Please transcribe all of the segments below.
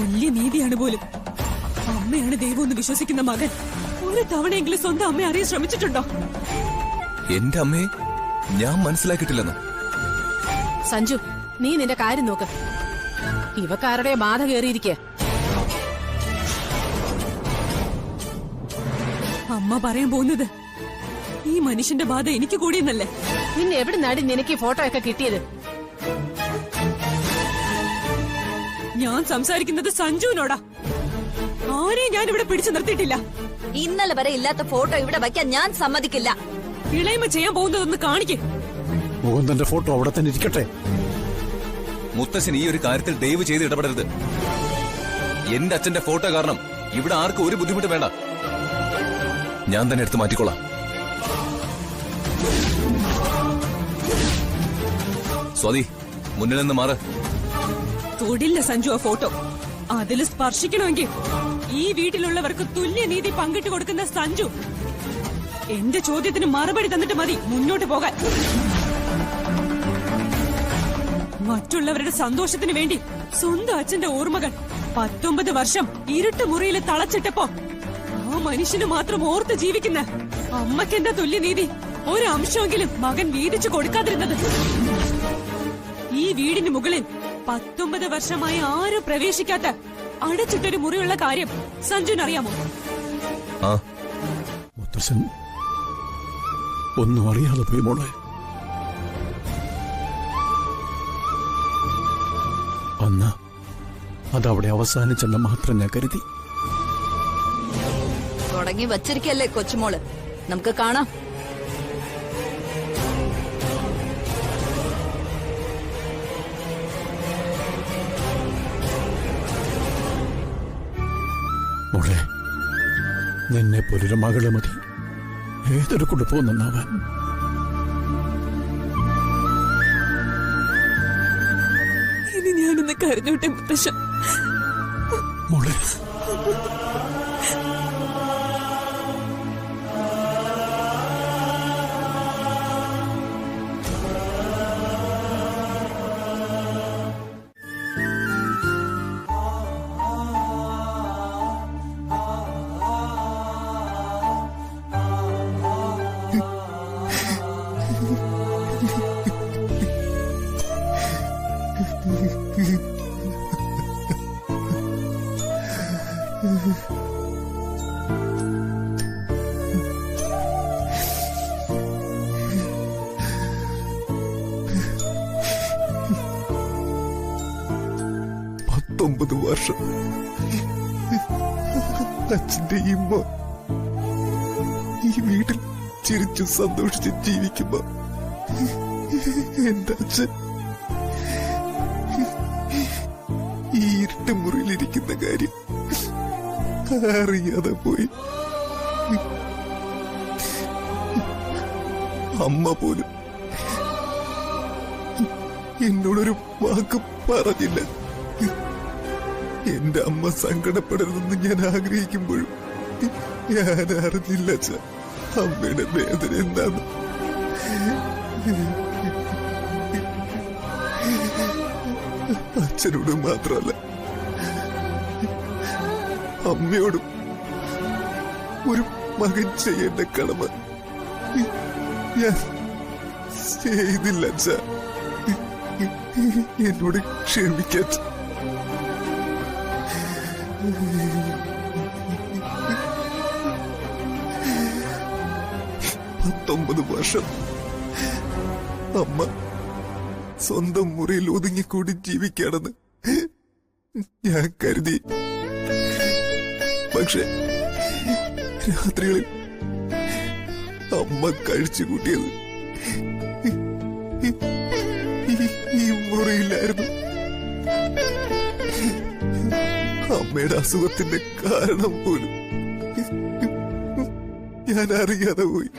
തുല്യനീതിയാണ് പോലും. അമ്മയാണ് ദൈവം എന്ന് വിശ്വസിക്കുന്ന മകൻ ഒരു തവണയെങ്കിലും സ്വന്തം അമ്മയെ അറിയാൻ ശ്രമിച്ചിട്ടുണ്ടോ? എന്റെ അമ്മയെ ഞാൻ മനസ്സിലാക്കിയിട്ടില്ലെന്ന്. സഞ്ജു, നീ നിന്റെ കാര്യം നോക്ക്. ഇവക്കാരുടെ ബാധ കേറിയിരിക്കുക. അമ്മ പറയാൻ പോകുന്നത് ഈ മനുഷ്യന്റെ ബാധ എനിക്ക് കൂടിയെന്നല്ലേ? പിന്നെ എവിടെ നാടി നിനക്ക് ഈ ഫോട്ടോ ഒക്കെ കിട്ടിയത്? ഞാൻ സംസാരിക്കുന്നത് സഞ്ജുവിനോടാ. ആരെയും ഞാൻ ഇവിടെ പിടിച്ചു നിർത്തിയിട്ടില്ല. ഇന്നലെ വരെ ഇല്ലാത്ത ഫോട്ടോ ഇവിടെ വയ്ക്കാൻ ഞാൻ സമ്മതിക്കില്ല. ഇളയമ ചെയ്യാൻ പോകുന്നതൊന്ന് കാണിക്കേ. മുകുന്ദന്റെ ഫോട്ടോ അവിടെ തന്നെ ഇരിക്കട്ടെ. മുത്തശ്ശൻ ഈ ഒരു കാര്യത്തിൽ ദയവ് ചെയ്ത് ഇടപെടരുത്. എന്റെ അച്ഛന്റെ ഫോട്ടോ കാരണം ഇവിടെ ആർക്കും ഒരു ബുദ്ധിമുട്ട് വേണ്ട. ഞാൻ തന്നെ എടുത്ത് മാറ്റിക്കോളാം. സ്വാതി, മുന്നിൽ നിന്ന് മാറ്. തൊടില്ല സഞ്ജു ആ ഫോട്ടോ. അതിൽ സ്പർശിക്കണമെങ്കിൽ ഈ വീട്ടിലുള്ളവർക്ക് തുല്യനീതി പങ്കിട്ട് കൊടുക്കുന്ന സഞ്ജു എന്റെ ചോദ്യത്തിന് മറുപടി തന്നിട്ട് മതി മുന്നോട്ട് പോകാൻ. മറ്റുള്ളവരുടെ സന്തോഷത്തിന് വേണ്ടി സ്വന്തം അച്ഛന്റെ ഓർമ്മകൾ 19 വർഷം ഇരുട്ട് മുറിയിൽ തളച്ചിട്ടപ്പോ ആ മനുഷ്യന് മാത്രം ഓർത്ത് ജീവിക്കുന്ന അമ്മക്കെന്താ തുല്യനീതി ഒരു അംശമെങ്കിലും മകൻ വീതിച്ചു കൊടുക്കാതിരുന്നത്? ഈ വീടിന് മുകളിൽ 19 വർഷമായി ആരും പ്രവേശിക്കാത്ത അടച്ചിട്ടൊരു മുറിയുള്ള കാര്യം സഞ്ജുവിനറിയാമോ? മുത്തശ്ശൻ ഒന്നും അറിയാതെ പോയി മോളെ. അന്ന് അതവിടെ അവസാനിച്ചെന്ന് മാത്രം ഞാൻ കരുതി. തുടങ്ങി വച്ചിരിക്കല്ലേ കൊച്ചുമോള്, നമുക്ക് കാണാം. മോളെ, നിന്നെ പോലൊരു മകള് മതി ഏതൊരു കുടുംബവും നന്നാവാൻ. ഇനി ഞാനൊന്ന് കരഞ്ഞോട്ടെ മുത്തശ്ശ? മോളെ, വർഷം അച്ഛന്റെ ഈ വീട്ടിൽ ചിരിച്ചു സന്തോഷിച്ച് ജീവിക്കുമ്പോ എന്റെ അച്ഛൻ ഈ ഇരുട്ട് മുറിയിലിരിക്കുന്ന കാര്യം അറിയാതെ പോയി. അമ്മ പോലും എന്നോടൊരു വാക്ക് പറഞ്ഞില്ല. എന്റെ അമ്മ സങ്കടപ്പെടരുതെന്ന് ഞാൻ ആഗ്രഹിക്കുമ്പോഴും ഞാൻ അറിഞ്ഞില്ല അച്ഛ അമ്മയുടെ വേദന എന്താന്ന്. അച്ഛനോട് മാത്രമല്ല അമ്മയോടും ഒരു മകൻ ചെയ്യേണ്ട കടമ ഞാൻ ചെയ്തില്ല അച്ഛ. എന്നോട് ക്ഷമിക്കാൻ. 19 വർഷം അമ്മ സ്വന്തം മുറിയിൽ ഒതുങ്ങിക്കൂടി ജീവിക്കാണെന്ന് ഞാൻ കരുതി. പക്ഷെ രാത്രികളിൽ അമ്മ കഴിച്ചുകൂട്ടിയത് ഈ മുറിയിലായിരുന്നു. അമ്മയുടെ അസുഖത്തിന്റെ കാരണം പോലും ഞാൻ അറിയാതെ പോയി.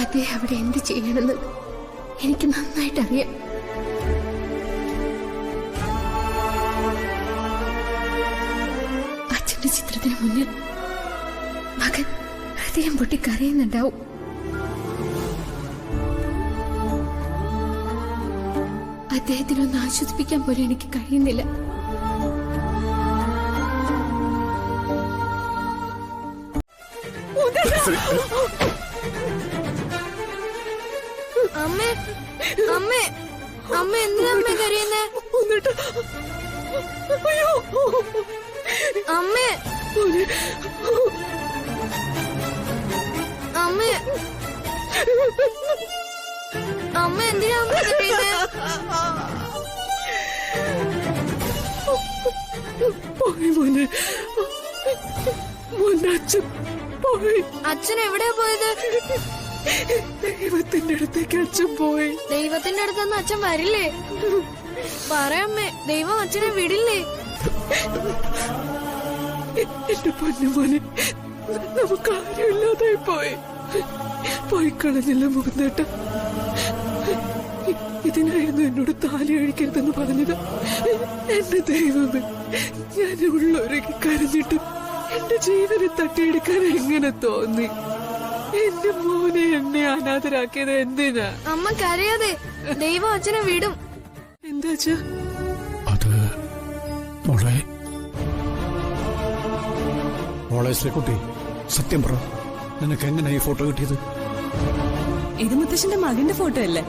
അതെ, അവിടെ എന്ത് ചെയ്യണമെന്ന് എനിക്ക് നന്നായിട്ടറിയാം. അച്ഛന്റെ ചിത്രത്തിന് മുന്നിൽ മകൻ ഹൃദയം പൊട്ടി കരയുന്നുണ്ടാവും. അദ്ദേഹത്തിനൊന്ന് ആശ്വസിപ്പിക്കാൻ പോലും എനിക്ക് കഴിയുന്നില്ല. അമ്മേ അമ്മേ അമ്മ എന്തിനാ അമ്മ കരയുന്നേ? അമ്മേ അമ്മേ അമ്മ എന്തിനാ അമ്മ കരയുന്നേ? പോയി മോനെ, മോന്റെ അച്ഛൻ പോയി. അച്ഛൻ എവിടെയാ പോയത്? ദൈവത്തിന്റെ അടുത്തേക്ക് അച്ഛൻ പോയി. ദൈവത്തിന്റെ അടുത്തൊന്നും അച്ഛൻ വരില്ലേ? പറയമ്മേ, ദൈവം അച്ഛനെ വിടില്ലേ? എന്റെ പൊന്നു മോനെ, നമുക്ക് ആരുമില്ലാതായി പോയി കളഞ്ഞില്ല മുകുന്ദേട്ട. ഇതിനായിരുന്നു എന്നോട് താലി അഴിക്കരുതെന്ന് പറഞ്ഞത്. എന്റെ ദൈവമേ, ഞാൻ ഉള്ളൊരുക്കി കരഞ്ഞിട്ട് എന്റെ ജീവനെ തട്ടിയെടുക്കാൻ എങ്ങനെ തോന്നി? എന്റെ മോനെ എന്നെ അനാഥരാക്കിയത് എന്തിനാ? അമ്മ കരയാതെ, ദൈവം അച്ഛനെ വിടും. എന്താ അത് മോളെ ശ്രീകുട്ടി, സത്യം പറ, നിനക്ക് എങ്ങനെ ഈ ഫോട്ടോ കിട്ടിയത്? ഇത് മുത്തശ്ശന്റെ മകന്റെ ഫോട്ടോ അല്ലേ?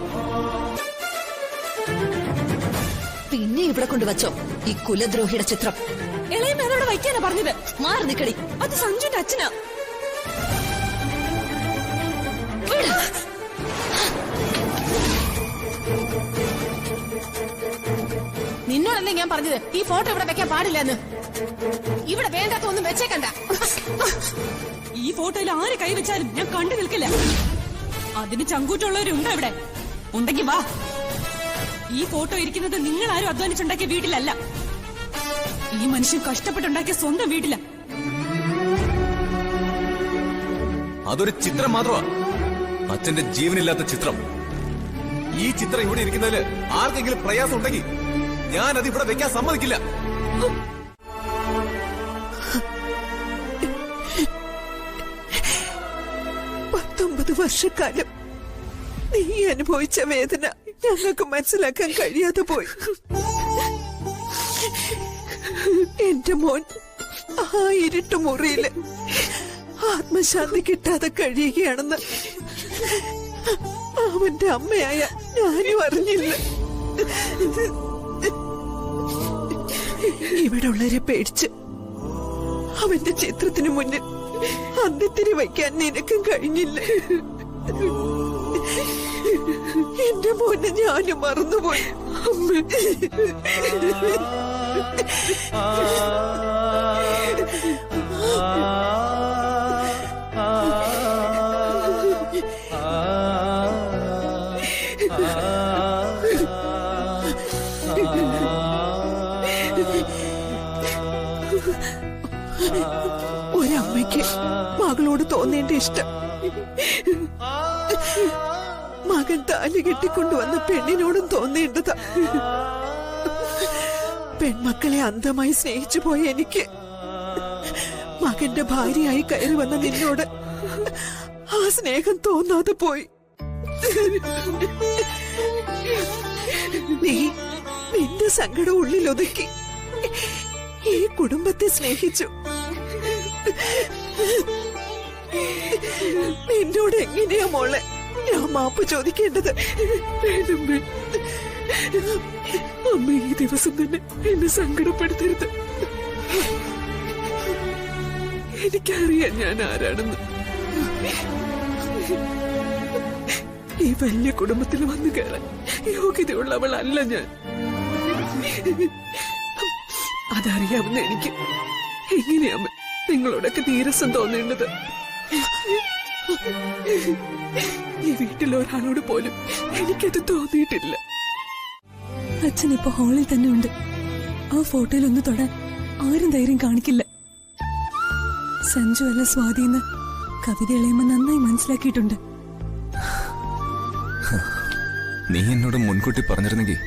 പിന്നെ ഇവിടെ കൊണ്ടുവച്ചോ ഈ കുലദ്രോഹിയുടെ ചിത്രം? ഇളയമ്മ അതോടെ വയ്ക്കാനാ പറഞ്ഞത്. മാറി നിക്കടി. അത് സഞ്ജുന്റെ അച്ഛനാ. നിന്നോടല്ലേ ഞാൻ പറഞ്ഞത് ഈ ഫോട്ടോ ഇവിടെ വെക്കാൻ പാടില്ലെന്ന്? ഇവിടെ വേണ്ടാത്ത ഒന്നും വെച്ചേക്കണ്ട. ഈ ഫോട്ടോയിൽ ആര് കൈവച്ചാലും ഞാൻ കണ്ടു നിൽക്കില്ല. അതിന് ചങ്കൂറ്റുള്ളവരുണ്ടോ ഇവിടെ? ഉണ്ടെങ്കി വാ. ഈ ഫോട്ടോ ഇരിക്കുന്നത് നിങ്ങൾ ആരും അധ്വാനിച്ചുണ്ടാക്കിയ വീട്ടിലല്ല. ഈ മനുഷ്യൻ കഷ്ടപ്പെട്ടുണ്ടാക്കിയ സ്വന്തം വീട്ടില. അതൊരു ചിത്രം മാത്രമാ, അച്ഛന്റെ ജീവനില്ലാത്ത ചിത്രം. ഈ ചിത്രം ഇവിടെ ഇരിക്കുന്നതില് ആർക്കെങ്കിലും പ്രയാസം ഉണ്ടെങ്കിൽ ഞാൻ അത് ഇവിടെ വെക്കാൻ സമ്മതിക്കില്ല. വർഷക്കാലം നീ അനുഭവിച്ച വേദന ഞങ്ങൾക്ക് മനസ്സിലാക്കാൻ കഴിയാതെ പോയി. എന്റെ മോൻ ആ ഇരുട്ട് മുറിയില് ആത്മശാന്തി കിട്ടാതെ കഴിയുകയാണെന്ന് അവന്റെ അമ്മയായ ഞാനും അറിഞ്ഞില്ല. ഇവിടെ ഉള്ളവരെ പേടിച്ച് അവന്റെ ചിത്രത്തിന് മുന്നിൽ അന്ത്യത്തിരി വയ്ക്കാൻ നിനക്കും കഴിഞ്ഞില്ല. എന്റെ മോനെ ഞാനും മറന്നുപോയി. ഒരമ്മയ്ക്ക് മകളോട് തോന്നേണ്ട ഇഷ്ടം മകൻ താലി കെട്ടിക്കൊണ്ടുവന്ന പെണ്ണിനോടും തോന്നേണ്ടതാ. പെൺമക്കളെ അന്ധമായി സ്നേഹിച്ചു പോയ എനിക്ക് മകന്റെ ഭാര്യയായി കയറി വന്ന നിന്നോട് ആ സ്നേഹം തോന്നാതെ പോയി. നീ നിന്റെ സങ്കടം ഉള്ളിലൊതുക്കി ഈ കുടുംബത്തെ സ്നേഹിച്ചു. നിന്നോട് എങ്ങനെയാ മോളെ ഞാൻ മാപ്പ് ചോദിക്കേണ്ടത്? അമ്മ ഈ ദിവസം തന്നെ എന്നെ സങ്കടപ്പെടുത്തരുത്. എനിക്കറിയാം ഞാൻ ആരാണെന്ന്. ഈ വലിയ കുടുംബത്തിൽ വന്നു കയറാൻ യോഗ്യതയുള്ളവളല്ല ഞാൻ. അതറിയാവുന്ന എനിക്ക് എങ്ങനെയാ നിങ്ങളോടൊക്കെ നീരസം തോന്നേണ്ടത്? ഈ വീട്ടിൽ ഒരാളോട് പോലും എനിക്കത് തോന്നിയിട്ടില്ല. അച്ഛൻ ഇപ്പൊ ഹാളിൽ തന്നെ ഉണ്ട്. ആ ഫോട്ടോയിൽ ഒന്ന് തൊടാൻ ആരും ധൈര്യം കാണിക്കില്ല. സഞ്ജു അല്ല സ്വാധീന കവിത ഇളയമ്മ നന്നായി മനസ്സിലാക്കിയിട്ടുണ്ട്. നീ എന്നോട് മുൻകൂട്ടി പറഞ്ഞിരുന്നെങ്കിൽ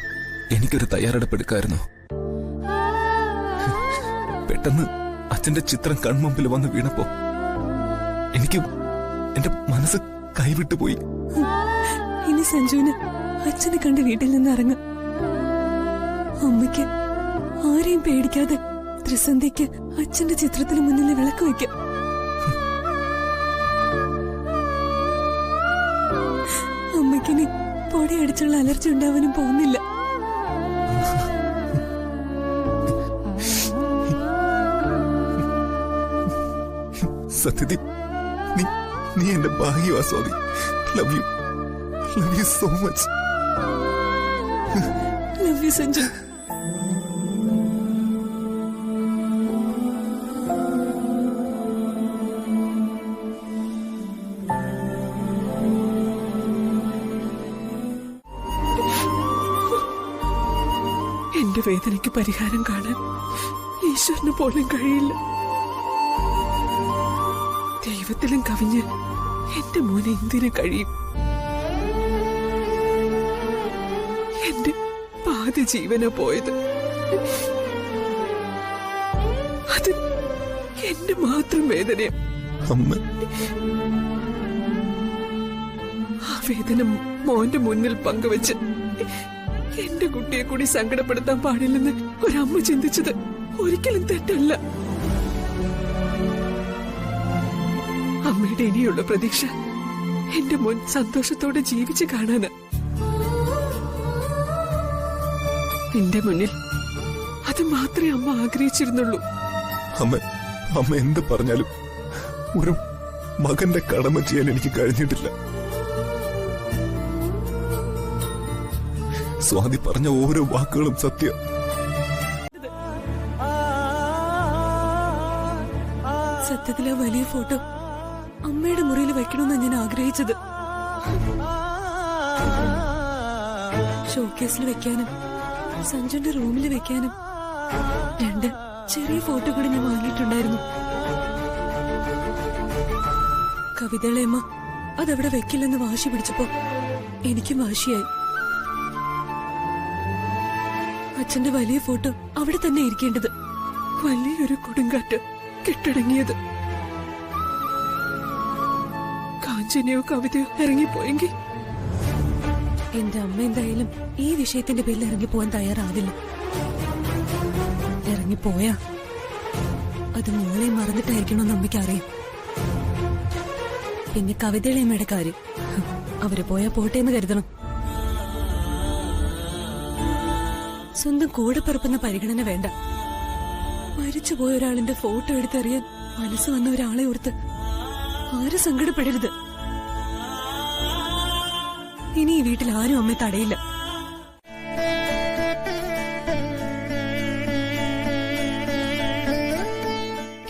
എനിക്കൊരു തയ്യാറെടുപ്പെടുക്കായിരുന്നു. പെട്ടെന്ന് അച്ഛന്റെ ചിത്രം കൺമുമ്പിൽ വന്ന് വീണപ്പോ എനിക്ക് എന്റെ മനസ്സ് കൈവിട്ടു പോയി. ഇനി സഞ്ജുവിന് അച്ഛനെ കണ്ട് വീട്ടിൽ നിന്ന് ഇറങ്ങാം. അമ്മയ്ക്ക് ആരെയും പേടിക്കാതെ ത്രിസന്ധ്യയ്ക്ക് അച്ഛന്റെ ചിത്രത്തിന് മുന്നിൽ വിളക്ക് വയ്ക്കാം. അമ്മയ്ക്കിനി പൊടിയടിച്ചുള്ള അലർജി ഉണ്ടാവാനും പോകുന്നില്ല. സത്യത്തിൽ നീ എന്റെ ഭാഗ്യവാ Swathi. Love you so much. Love you Sanju. എന്റെ വേദനയ്ക്ക് പരിഹാരം കാണാൻ ഈശ്വരന് പോലും കഴിയില്ല. ദൈവത്തിലും കവിഞ്ഞ് എന്റെ മോനെ എന്തിനു കഴിയും? എന്റെ പാതി ജീവന പോയത്. അത് എന്റെ മാത്രം വേദനയാ. അമ്മ, ആ വേദന മോന്റെ മുന്നിൽ പങ്കുവെച്ച് എന്റെ കുട്ടിയെ കൂടി സങ്കടപ്പെടുത്താൻ പാടില്ലെന്ന് ഒരമ്മ ചിന്തിച്ചത് ഒരിക്കലും തെറ്റല്ല. അമ്മയുടെ ഇനിയുള്ള പ്രതീക്ഷ എന്റെ മോൻ സന്തോഷത്തോടെ ജീവിച്ച് കാണാന്. എന്റെ മുന്നിൽ അത് മാത്രമേ അമ്മ ആഗ്രഹിച്ചിരുന്നുള്ളൂ. അമ്മ എന്ത് പറഞ്ഞാലും ഒരു മകന്റെ കടമ ചെയ്യാൻ എനിക്ക് കഴിഞ്ഞിട്ടില്ല. സ്വാതി പറഞ്ഞ ഓരോ വാക്കുകളും സത്യം. സത്യത്തിലെ വലിയ ഫോട്ടോ അമ്മയുടെ മുറിയിൽ വെക്കണമെന്ന് ഞാൻ ആഗ്രഹിച്ചത്. ഷോക്കേസിൽ വെക്കാനും സഞ്ജുന്റെ റൂമിൽ വെക്കാനും 2 ചെറിയ ഫോട്ടോ കൂടി ഞാൻ വാങ്ങിയിട്ടുണ്ടായിരുന്നു. കവിതളയമ്മ അതവിടെ വെക്കില്ലെന്ന് വാശി പിടിച്ചപ്പോ എനിക്കും വാശിയായി. അച്ഛന്റെ വലിയ ഫോട്ടോ അവിടെ തന്നെ ഇരിക്കേണ്ടത്. വലിയൊരു കൊടുങ്കാറ്റ് കെട്ടടങ്ങിയത്. കാഞ്ചനയോ കവിതയോ ഇറങ്ങിപ്പോയെങ്കിൽ എന്റെ അമ്മ എന്തായാലും ഈ വിഷയത്തിന്റെ പേരിൽ ഇറങ്ങിപ്പോവാൻ തയ്യാറാവില്ല. ഇറങ്ങിപ്പോയാ അത് മോളെ മറന്നിട്ടായിരിക്കണമെന്ന് അമ്മയ്ക്കറിയാം. പിന്നെ കവിതയുടെയമ്മയുടെ കാര്യം, അവര് പോയാ പോട്ടേന്ന് കരുതണം. സ്വന്തം കൂടെ പറപ്പുന്ന പരിഗണന വേണ്ട. മരിച്ചുപോയ ഒരാളിന്റെ ഫോട്ടോ എടുത്തെറിയാൻ മനസ്സ് വന്ന ഒരാളെ ഓർത്ത് ആരും സങ്കടപ്പെടരുത്. ഇനി ഈ വീട്ടിൽ ആരും അമ്മയെ തടയില്ല.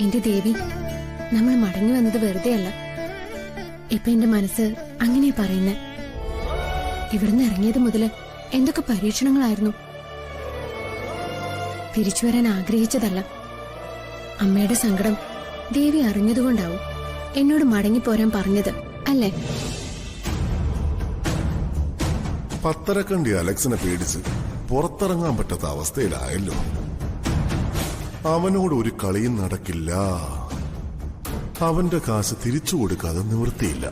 എന്റെ ദേവി, നമ്മൾ മടങ്ങി വന്നത് വെറുതെ അല്ല. ഇപ്പൊ എന്റെ മനസ്സ് അങ്ങനെ പറയുന്നേ. ഇവിടുന്ന് ഇറങ്ങിയത് മുതല് എന്തൊക്കെ പരീക്ഷണങ്ങളായിരുന്നു. തിരിച്ചു വരാൻ ആഗ്രഹിച്ചതല്ല. അമ്മയുടെ സങ്കടം ദേവി അറിഞ്ഞതുകൊണ്ടാവും എന്നോട് മടങ്ങിപ്പോരാൻ പറഞ്ഞത്, അല്ലേ? പത്തരക്കണ്ടി അലക്സിനെ പേടിച്ച് പുറത്തിറങ്ങാൻ പറ്റാത്ത അവസ്ഥയിലായല്ലോ. അവനോട് ഒരു കളിയും നടക്കില്ല. അവന്റെ കാശ് തിരിച്ചു കൊടുക്കാതെ നിവൃത്തിയില്ല.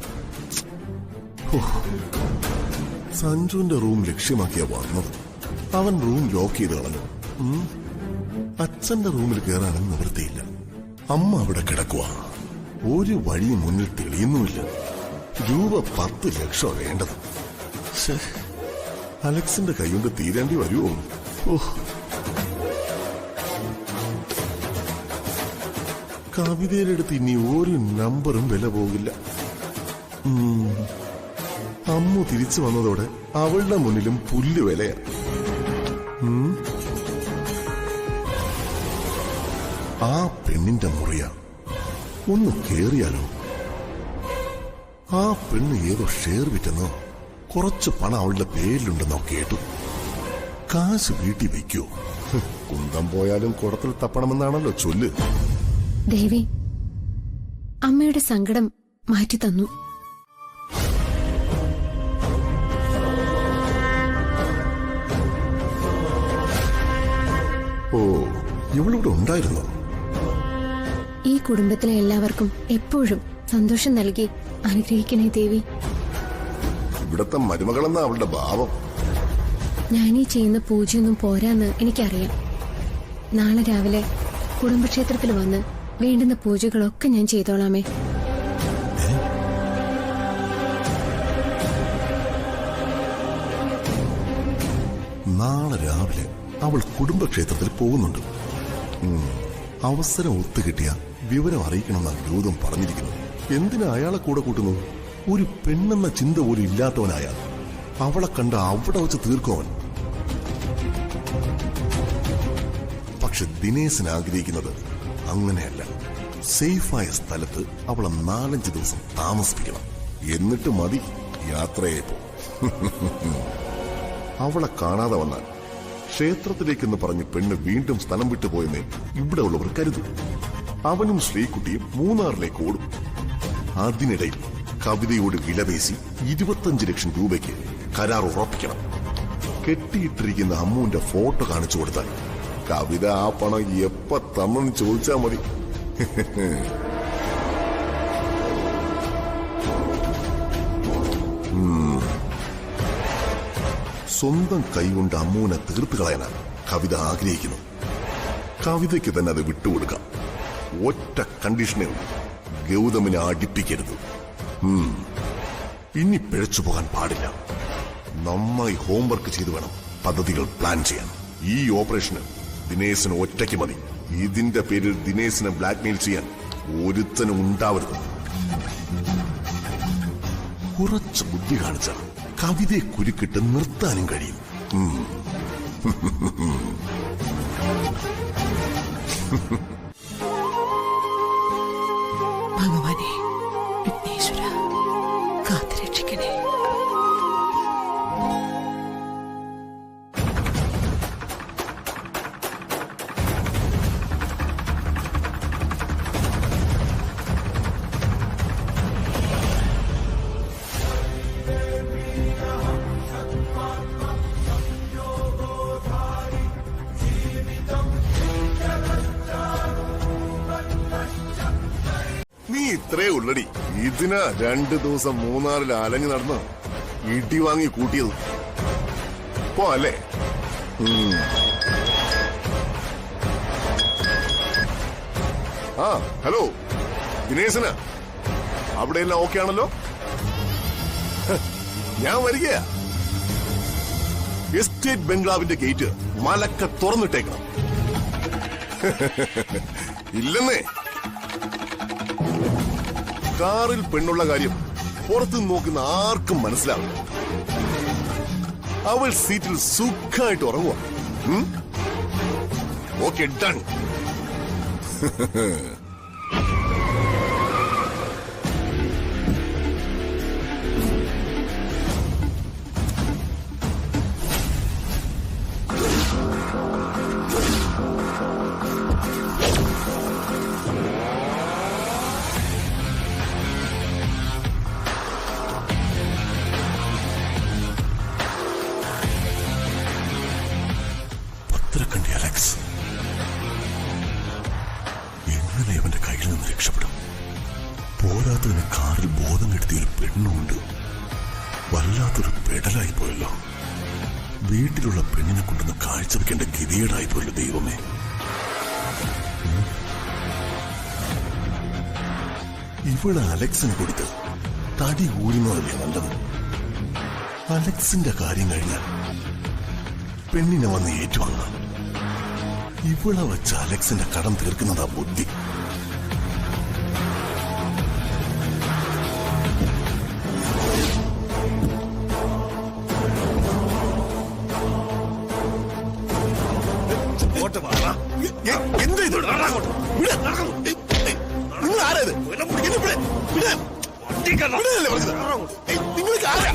സഞ്ജുവിന്റെ റൂം ലക്ഷ്യമാക്കിയ വന്നത്. അവൻ റൂം ലോക്ക് ചെയ്ത് കളഞ്ഞു. അച്ഛന്റെ റൂമിൽ കയറാനും നിവൃത്തിയില്ല. അമ്മ അവിടെ കിടക്കുക. ഒരു വഴിയും മുന്നിൽ തെളിയുന്നുമില്ല. രൂപ 10 ലക്ഷം വേണ്ടത്. അലക്സിന്റെ കൈകൊണ്ട് തീരേണ്ടി വരുമോ? കവിതയുടെ അടുത്ത് ഇനി ഒരു നമ്പറും വില പോകില്ല. അമ്മു തിരിച്ചു വന്നതോടെ അവളുടെ മുന്നിലും പുല്ല് വിലയാ. ആ പെണ്ണിന്റെ മുറിയാ. ഒന്ന് കേറിയാലോ? ആ പെണ്ണ് ഏതോ ഷെയർ വിറ്റെന്നോ കുറച്ച് പണം അവളുടെ പേരിലുണ്ടെന്നോ കേട്ടു. കാശ് വീട്ടിൽ വയ്ക്കോ? കുന്തം പോയാലും കുടത്തിൽ തപ്പണമെന്നാണല്ലോ ചൊല്ല്. ദേവി, അമ്മയുടെ സങ്കടം മാറ്റി തന്നു. ഓ, ഇവളിവിടെ ഉണ്ടായിരുന്നു. ഈ കുടുംബത്തിലെ എല്ലാവർക്കും എപ്പോഴും സന്തോഷം നൽകി അനുഗ്രഹിക്കണേ ദേവി. ഇവിടത്തെ മരുമകളെന്ന അവളുടെ ഭാവം. ഞാനീ ചെയ്യുന്ന പൂജയൊന്നും പോരാന്ന് എനിക്കറിയാം. നാളെ രാവിലെ കുടുംബക്ഷേത്രത്തിൽ വന്ന് വേണ്ടുന്ന പൂജകളൊക്കെ ഞാൻ ചെയ്തോളാമേ. നാളെ രാവിലെ അവൾ കുടുംബക്ഷേത്രത്തിൽ പോകുന്നുണ്ട്. അവസരം ഒത്തുകിട്ടിയ വിവരം അറിയിക്കണമെന്നാണ് ഗൗതം പറഞ്ഞിരിക്കുന്നത്. എന്തിനാ അയാളെ കൂടെ കൂട്ടുന്നു? ഒരു പെണ്ണെന്ന ചിന്ത പോലും ഇല്ലാത്തവനായ അവളെ കണ്ട അവിടെ വെച്ച് തീർക്കുവൻ. പക്ഷെ ദിനേശൻ ആഗ്രഹിക്കുന്നത് അങ്ങനെയല്ല. സേഫായ സ്ഥലത്ത് അവളെ 4-5 ദിവസം താമസിപ്പിക്കണം. എന്നിട്ട് മതി യാത്രയായപ്പോ. അവളെ കാണാതെ വന്നാൽ ക്ഷേത്രത്തിലേക്കെന്ന് പറഞ്ഞ് പെണ്ണ് വീണ്ടും സ്ഥലം വിട്ടുപോയെന്നേ ഇവിടെ ഉള്ളവർ കരുതും. അവനും ശ്രീകുട്ടിയും മൂന്നാറിലേക്ക് ഓടും. അതിനിടയിൽ കവിതയോട് വിലപേശി 25 ലക്ഷം രൂപയ്ക്ക് കരാർ ഉറപ്പിക്കണം. കെട്ടിയിട്ടിരിക്കുന്ന അമ്മുവിന്റെ ഫോട്ടോ കാണിച്ചു കൊടുത്താൽ കവിത ആ പണം എപ്പ തന്നെന്ന് ചോദിച്ചാൽ മതി. സ്വന്തം കൈകൊണ്ട് അമ്മുവിനെ തീർത്തു കളയാനാണ് കവിത ആഗ്രഹിക്കുന്നു. കവിതയ്ക്ക് തന്നെ അത് വിട്ടുകൊടുക്കാം. ഒറ്റ കണ്ടീഷനേ ഉള്ളൂ, ഗൗതമിനെ അടുപ്പിക്കരുത്. ഇനി പിഴച്ചു പോകാൻ പാടില്ല. നന്നായി ഹോംവർക്ക് ചെയ്തു വേണം പദ്ധതികൾ പ്ലാൻ ചെയ്യാൻ. ഈ ഓപ്പറേഷന് ദിനേശന് ഒറ്റയ്ക്ക് മതി. ഇതിന്റെ പേരിൽ ദിനേശിനെ ബ്ലാക്ക്മെയിൽ ചെയ്യാൻ ഒരുത്തനും ഉണ്ടാവരുത്. കുറച്ച് ബുദ്ധി കാണിച്ച കവിതയെ കുരുക്കിട്ട് നിർത്താനും കഴിയും. ഭഗവാനെ, വിഘ്നേശ്വര, കാത്തുരക്ഷിക്കണേ. നീ ഇത്രേ ഉള്ളടി. ഇതിനാ 2 ദിവസം മൂന്നാറിൽ അലഞ്ഞു നടന്ന് ഇടി വാങ്ങി കൂട്ടിയത്. പോ അല്ലേ? ആ, ഹലോ ദിനേശന, അവിടെയെല്ലാം ഓക്കെ ആണല്ലോ? ഞാൻ വരികയാ. Estate ബംഗ്ലാവിന്റെ gate മലക്ക തുറന്നിട്ടേക്കണം. ഇല്ലെന്നേ. കാറിൽ പെണ്ണുള്ള കാര്യം പുറത്തു നോക്കുന്ന ആർക്കും മനസ്സിലാവില്ല. അവൾ സീറ്റിൽ സുഖമായിട്ട് ഉറങ്ങുക. Okay, done. കണ്ടി അലക്സ് എങ്ങനെ അവന്റെ കയ്യിൽ നിന്ന് രക്ഷപ്പെടും? പോരാത്തതിന് കാറിൽ ബോധം കെടുത്തിയ ഒരു പെണ്ണുണ്ട്. വല്ലാത്തൊരു പെടലായി പോയല്ലോ. വീട്ടിലുള്ള പെണ്ണിനെ കൊണ്ടൊന്ന് കാഴ്ചവെക്കേണ്ട ഗതികേടായി പോയല്ലോ ദൈവമേ. ഇവിടെ അലക്സിന് കൊടുത്ത് തടി ഊരുന്നതല്ലേ നല്ലത്. അലക്സിന്റെ കാര്യം കഴിഞ്ഞാൽ പെണ്ണിനെ വന്ന് ഏറ്റുവാങ്ങാം. ഇവിടെ വച്ച് അലക്സിന്റെ കടം തീർക്കുന്നതാ ബുദ്ധി. എന്താ ഇത്? നിങ്ങൾ ആരാത്? നിങ്ങൾക്ക് ആരാ?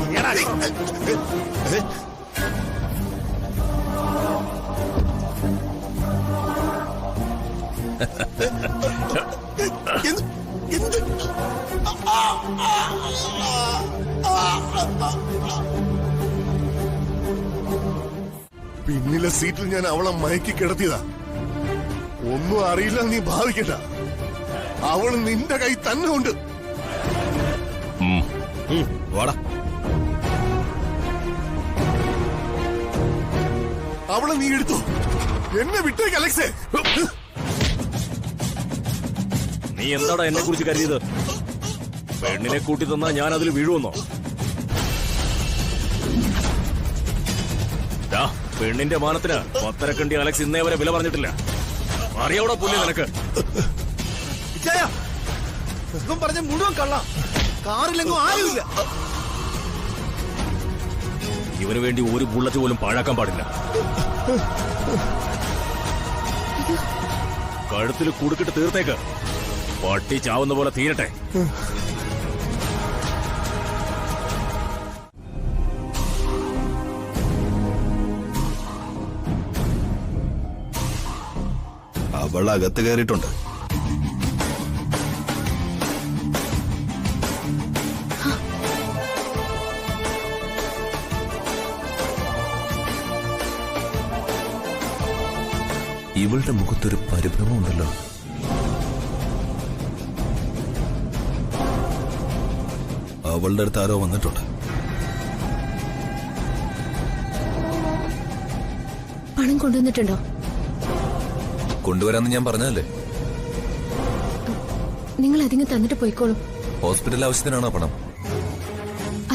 പിന്നിലെ സീറ്റിൽ ഞാൻ അവളെ മയക്കി കിടത്തിയതാ. ഒന്നും അറിയില്ല നീ ഭാവിക്കണ്ട. അവൾ നിന്റെ കൈ തന്നെ ഉണ്ട്. വാടാ. അവളെ നീ എടുത്തു. എന്നെ വിട്ടേക്ക് അലക്സേ. നീ എന്താടാ എന്നെ കുറിച്ച് കരുതിയത്? പെണ്ണിനെ കൂട്ടി തന്നാ ഞാൻ അതിൽ വീഴുവന്നോ? പെണ്ണിന്റെ മാനത്തിന് പത്തരക്കണ്ടി അലക്സ് ഇന്നേ വരെ വില പറഞ്ഞിട്ടില്ല. അറിയാവൂടാ പുല്ല് നിനക്ക്? പറഞ്ഞ മുഴുവൻ കള്ള. കാറിലെങ്ങും ആരുമില്ല. ഇവന് വേണ്ടി ഒരു ബുള്ളറ്റ് പോലും പാഴാക്കാൻ പാടില്ല. കഴുത്തിൽ കുടുക്കിട്ട് തീർത്തേക്ക്. പട്ടി ചാവുന്ന പോലെ തീരട്ടെ. അവൾ അകത്ത് കയറിയിട്ടുണ്ട്. ഇവളുടെ മുഖത്തൊരു പരിഭ്രമം ഉണ്ടല്ലോ. അവളുടെ അടുത്ത് ആരോ വന്നിട്ടുണ്ട്. പണം കൊണ്ടുവന്നിട്ടുണ്ടോ? കൊണ്ടുവരാന്ന് ഞാൻ പറഞ്ഞതല്ലേ. നിങ്ങൾ അതിങ്ങ് തന്നിട്ട് പോയിക്കോളും. ഹോസ്പിറ്റൽ ആവശ്യത്തിനാണോ പണം?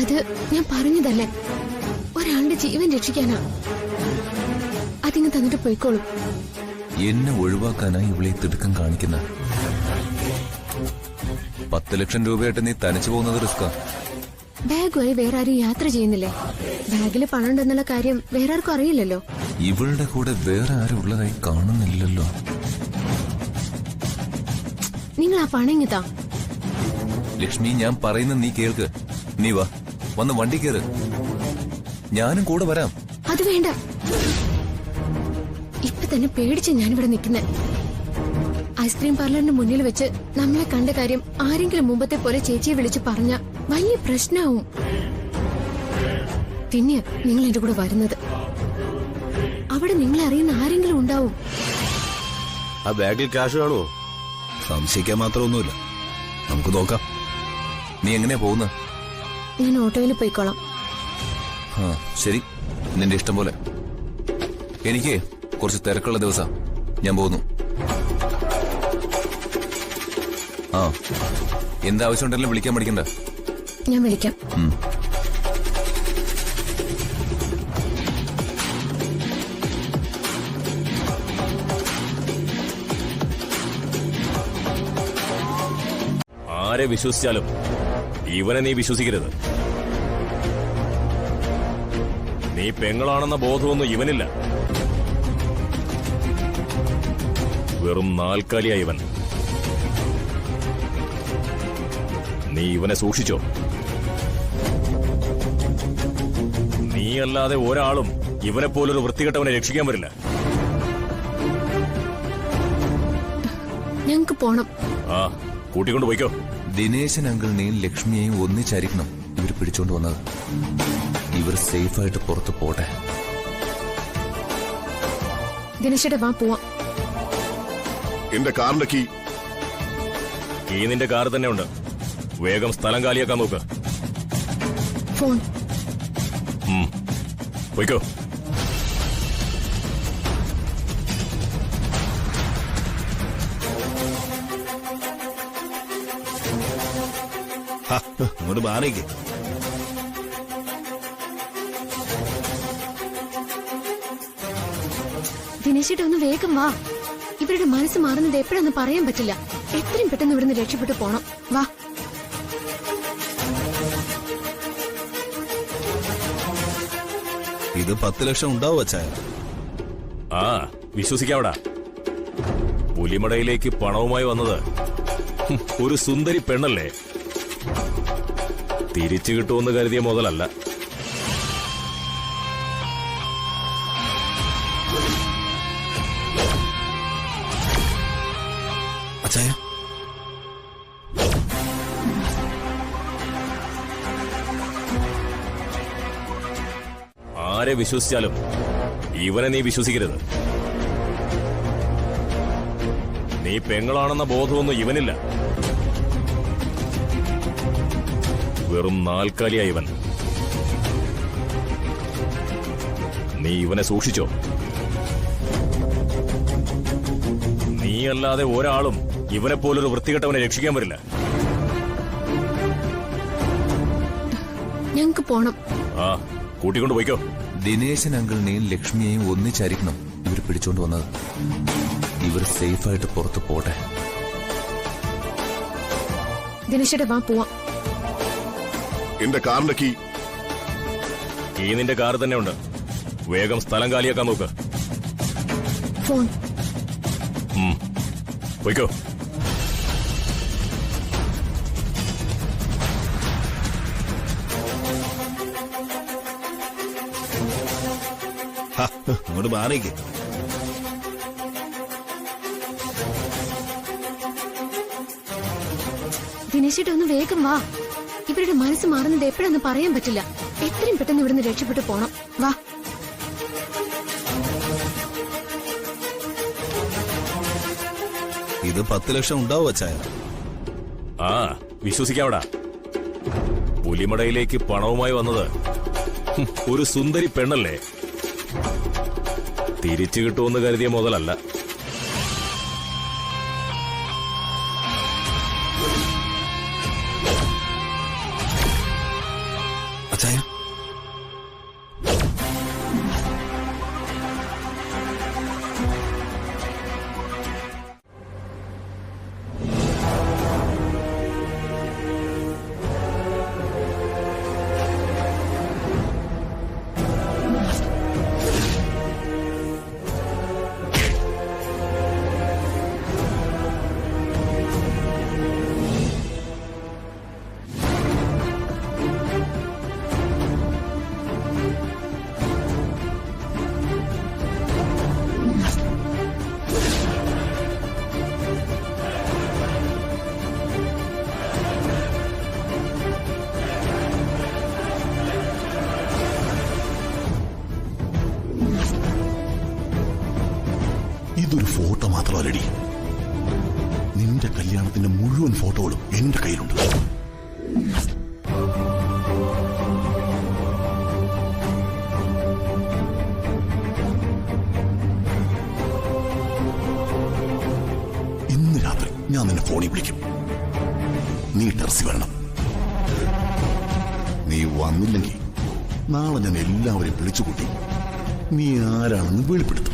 അത് ഞാൻ പറഞ്ഞതല്ലേ, ഒരാളുടെ ജീവൻ രക്ഷിക്കാനാ. അതിങ്ങ് തന്നിട്ട് പോയിക്കോളും. എന്നെ ഒഴിവാക്കാനായി ഇവളെ തിടുക്കം കാണിക്കുന്ന. 10 ലക്ഷം രൂപയായിട്ട് നീ തനിച്ചു പോകുന്നത് റിസ്കാ. ബാഗുമായി വേറെ ആരും യാത്ര ചെയ്യുന്നില്ലേ? ബാഗിൽ പണം ഉണ്ടെന്നുള്ള കാര്യം വേറെ ആർക്കും അറിയില്ലല്ലോ. ഇവളുടെ കൂടെ വേറെ ആരും ഉള്ളതായി കാണുന്നില്ലല്ലോ. നിങ്ങൾ ആ പണം ഇങ്ങത്താ. ലക്ഷ്മി, ഞാൻ പറയുന്ന നീ കേൾക്ക്. നീ വാ, വന്ന് വണ്ടി കയറ്. ഞാനും കൂടെ വരാം. അത് വേണ്ട. ഇപ്പൊ തന്നെ പേടിച്ച് ഞാനിവിടെ നിൽക്കുന്നെ. ഐസ്ക്രീം പാർലറിന് മുന്നിൽ വെച്ച് നമ്മളെ കണ്ട കാര്യം ആരെങ്കിലും മുമ്പത്തെ പോലെ ചേച്ചിയെ വിളിച്ച് പറഞ്ഞ വലിയ പ്രശ്നമാവും. പിന്നെ നിങ്ങൾ എന്റെ കൂടെ വരുന്നത്. അവിടെ നിങ്ങളെ അറിയുന്ന ആരെങ്കിലും ഉണ്ടാവും. ആ ബാഗിൽ ക്യാഷ് കാണുമോ? സംശയിക്കാൻ മാത്രമൊന്നുമില്ല. നമുക്ക് നോക്കാം. നീ എങ്ങനെയാ പോകുന്നത്? ഞാൻ ഓട്ടോയിൽ പോയിക്കോളാം. ശരി, നിന്റെ ഇഷ്ടം പോലെ. എനിക്ക് കുറച്ച് തിരക്കുള്ള ദിവസം. ഞാൻ പോകുന്നു. എന്താവശ്യം ഉണ്ടെങ്കിലും വിളിക്കാൻ പഠിക്കണ്ട. ഞാൻ വിളിക്കാം. ആരെ വിശ്വസിച്ചാലും ഇവനെ നീ വിശ്വസിക്കരുത്. നീ പെങ്ങളാണെന്ന ബോധമൊന്നും ഇവനില്ല. വെറും നാൽക്കാലിയാ ഇവൻ. നീ ഇവനെ സൂക്ഷിച്ചോ. നീയല്ലാതെ ഒരാളും ഇവനെ പോലൊരു വൃത്തികെട്ടവനെ രക്ഷിക്കാൻ വരില്ല. ഞങ്ങക്ക് പോണം. കൂട്ടിക്കൊണ്ട് പോയിക്കോ. ദിനേശൻ അങ്കിളിനെയും ലക്ഷ്മിയെയും ഒന്നിച്ചായിരിക്കണം ഇവർ പിടിച്ചോണ്ട് വന്നത്. ഇവർ സേഫായിട്ട് പുറത്ത് പോട്ടെ. ദിനേശയുടെ വാ പോവാം. എന്റെ കാറിന്റെ കീ. കീ നിന്റെ കാർ തന്നെ ഉണ്ട്. വേഗം സ്ഥലം കാലിയാക്കാൻ നോക്ക്. ഫോൺ. പോയിക്കോ. അങ്ങോട്ട് മാറിക്ക്. ദിനേശേട്ടാ ഒന്ന് വേഗം വാ. ഇവരുടെ മനസ്സ് മാറുന്നത് എപ്പോഴാന്ന് പറയാൻ പറ്റില്ല. എത്രയും പെട്ടെന്ന് ഇവിടുന്ന് രക്ഷപ്പെട്ടു പോണം. വാ. ഇത് 10 ലക്ഷം ഉണ്ടാവും അച്ചായ. വിശ്വസിക്കാവടാ. പുലിമടയിലേക്ക് പണവുമായി വന്നത് ഒരു സുന്ദരി പെണ്ണല്ലേ. തിരിച്ചു കിട്ടുമെന്ന് കരുതിയ മുതലല്ല. അച്ചായ, ആരെ വിശ്വസിച്ചാലും ഇവനെ നീ വിശ്വസിക്കരുത്. നീ പെങ്ങളാണെന്ന ബോധമൊന്നും ഇവനില്ല. വെറും നാൽക്കാലിയായി ഇവൻ. നീ ഇവനെ സൂക്ഷിച്ചോ. നീയല്ലാതെ ഒരാളും ഇവനെ പോലൊരു വൃത്തികെട്ടവനെ രക്ഷിക്കാൻ വരില്ല. ഞങ്ങക്ക് പോണം. ആ, കൂട്ടിക്കൊണ്ട് പോയിക്കോ. ദിനേശൻ അങ്കിളിനെയും ലക്ഷ്മിയെയും ഒന്നിച്ചായിരിക്കണം ഇവർ പിടിച്ചോണ്ട് വന്നത്. ഇവർ സേഫായിട്ട് പുറത്ത് പോട്ടെ. ദിനേശേട്ടാ വാ പോവാം. എന്റെ കാറിന്റെ കീ. ഈ നിന്റെ കാർ തന്നെ ഉണ്ട്. വേഗം സ്ഥലം കാലിയാക്കാൻ നോക്ക്. ഫോൺ. പോയിക്കോ. അങ്ങോട്ട് മാറിക്ക്. ദിനേശേട്ടാ ഒന്ന് വേഗം വാ. ഇവരുടെ മനസ്സ് മാറുന്നത് എപ്പോഴാന്ന് പറയാൻ പറ്റില്ല. എത്രയും പെട്ടെന്ന് ഇവിടുന്ന് രക്ഷപ്പെട്ടു പോണം. വാ. ഇത് 10 ലക്ഷം ഉണ്ടാവും അച്ചായ. ആ, വിശ്വസിക്കാവടാ. പുലിമടയിലേക്ക് പണവുമായി വന്നത് ഒരു സുന്ദരി പെണ്ണല്ലേ. തിരിച്ചു കിട്ടുമെന്ന് കരുതിയ മുതലല്ല. അച്ചായ, ഇതൊരു ഫോട്ടോ മാത്രമല്ലടി. നിന്റെ കല്യാണത്തിന്റെ മുഴുവൻ ഫോട്ടോകളും എന്റെ കയ്യിലുണ്ട്. ഇന്ന് രാത്രി ഞാൻ നിന്നെ ഫോണിൽ വിളിക്കും. നീ ടെറസിൽ വരണം. നീ വന്നില്ലെങ്കിൽ നാളെ ഞാൻ എല്ലാവരെയും വിളിച്ചുകൂട്ടി നീ ആരാണെന്ന് വെളിപ്പെടുത്തും.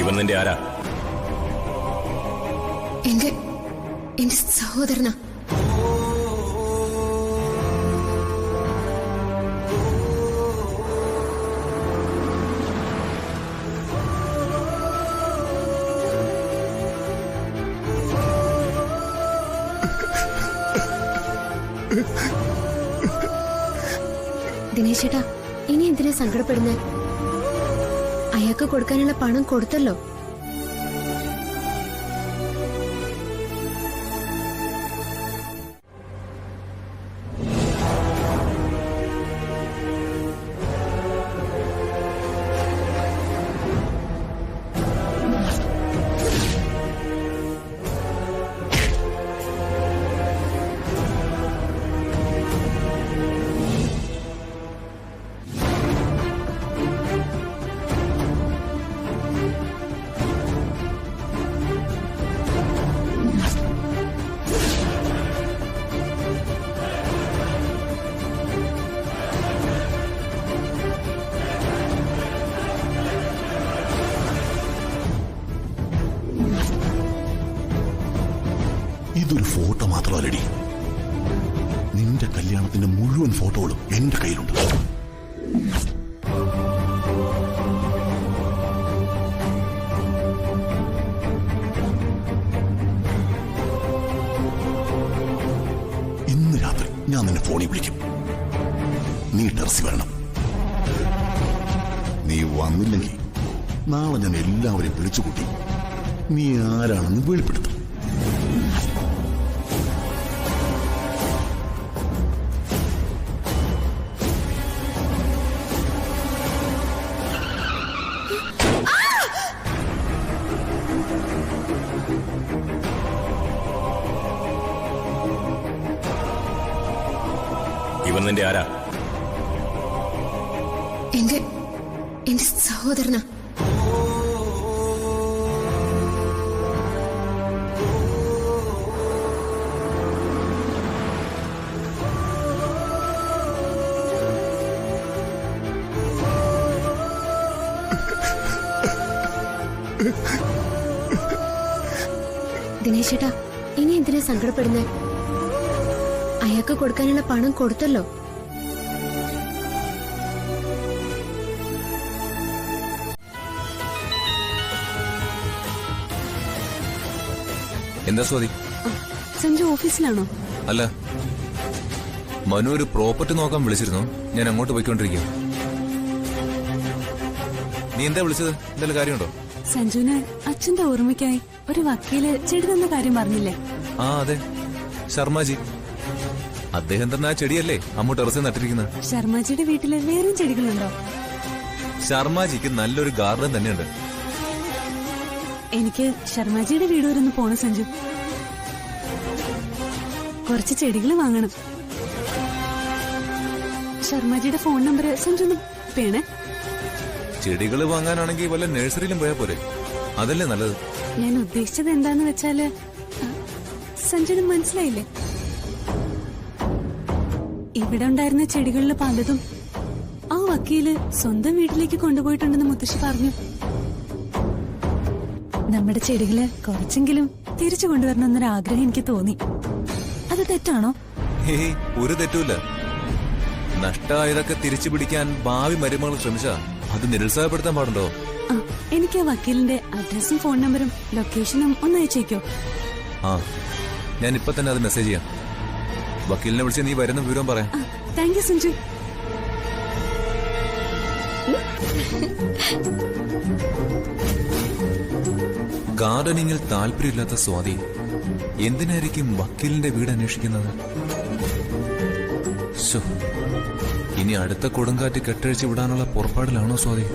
ഇവൻ നിന്റെ ആരാ? എന്റെ സഹോദരനാ. ദിനേശേട്ടാ, ഇനി എന്തിനാ സങ്കടപ്പെടുന്നേ? അയാൾക്ക് കൊടുക്കാനുള്ള പണം കൊടുത്തല്ലോ. ഇതൊരു ഫോട്ടോ മാത്രമല്ലടി. നിന്റെ കല്യാണത്തിന്റെ മുഴുവൻ ഫോട്ടോകളും എന്റെ കയ്യിലുണ്ട്. ഇന്ന് രാത്രി ഞാൻ നിന്നെ ഫോണിൽ വിളിക്കും. നീ ടെറസിൽ വരണം. നീ വന്നില്ലെങ്കിൽ നാളെ ഞാൻ എല്ലാവരെയും വിളിച്ചുകൂട്ടി നീ ആരാണെന്ന് വെളിപ്പെടുത്തും. ഇവൻ നിന്റെ ആരാ? എന്റെ സഹോദരനാ. ദിനേശേട്ടാ, ഇനി എന്തിനാ സങ്കടപ്പെടുന്നേ? അയാൾക്ക് കൊടുക്കാനുള്ള പണം കൊടുത്തല്ലോ. എന്താ സ്വാതി? സഞ്ജു ഓഫീസിലാണോ? അല്ല, മനു ഒരു പ്രോപ്പർട്ടി നോക്കാൻ വിളിച്ചിരുന്നു. ഞാൻ അങ്ങോട്ട് പോയിക്കൊണ്ടിരിക്കുക. നീ എന്താ വിളിച്ചത്? എന്തെങ്കിലും കാര്യമുണ്ടോ? സഞ്ജുവിന് അച്ഛന്റെ ഓർമ്മയ്ക്കായി ഒരു വക്കീല് ചെടി തന്ന കാര്യം പറഞ്ഞില്ലേ? ആ അതെ, ശർമാജി. അദ്ദേഹം തന്നെ ആ ചെടിയല്ലേ അമ്മ ടെറസിൽ നട്ടിരിക്കുന്നത്? ശർമാജിയുടെ വീട്ടില് വേറെ ചെടികളുണ്ടോ? ശർമാജിക്ക് നല്ലൊരു ഗാർഡൻ തന്നെയുണ്ട്. എനിക്ക് ശർമാജിയുടെ വീട് വരെ ഒന്ന് പോണം സഞ്ജു. കുറച്ച് ചെടികൾ വാങ്ങണം. ശർമാജിയുടെ ഫോൺ നമ്പർ സഞ്ജു ഒന്ന് പേണേ. ചെടികൾ വാങ്ങാനാണെങ്കിൽ വല്ല നഴ്സറിയിലും പോയാൽ പോരെ? അതല്ലേ നല്ലത്. ഞാൻ ഉദ്ദേശിച്ചത് എന്താന്ന് വെച്ചാല് സഞ്ജുന് മനസ്സിലായില്ലേ? ഇവിടെ ഉണ്ടായിരുന്ന ചെടികളിൽ പലതും ആ വക്കീല് സ്വന്തം വീട്ടിലേക്ക് കൊണ്ടുപോയിട്ടുണ്ടെന്ന് മുത്തശ്ശി പറഞ്ഞു. നമ്മുടെ ചെടികള് കുറച്ചെങ്കിലും തിരിച്ചു കൊണ്ടുവരണമെന്നൊരു ആഗ്രഹം എനിക്ക് തോന്നി. അത് തെറ്റാണോ? ഹേയ്, ഒരു തെറ്റുമില്ല. നഷ്ടമായതൊക്കെ തിരിച്ചു പിടിക്കാൻ ഭാവി മരുമകൾ ശ്രമിച്ചാ അത് നിരുത്സാഹപ്പെടുത്താൻ പാടുണ്ടോ? എനിക്ക് ആ വക്കീലിന്റെ അഡ്രസ്സും ഫോൺ നമ്പറും ലൊക്കേഷനും ഒന്ന് അയച്ചേക്കോ? ആ, ഞാൻ ഇപ്പൊ തന്നെ അത് മെസ്സേജ് ചെയ്യാം. വക്കീലിനെ വിളിച്ച് നീ വരുന്ന വിവരം പറയാം. Thank you Sanju. ഗാർഡനിങ്ങിൽ താല്പര്യമില്ലാത്ത സ്വാതി എന്തിനായിരിക്കും വക്കീലിന്റെ വീട് അന്വേഷിക്കുന്നത്? ഇനി അടുത്ത കൊടുങ്കാറ്റ് കെട്ടഴിച്ച് വിടാനുള്ള പുറപ്പാടിലാണോ സ്വാതി?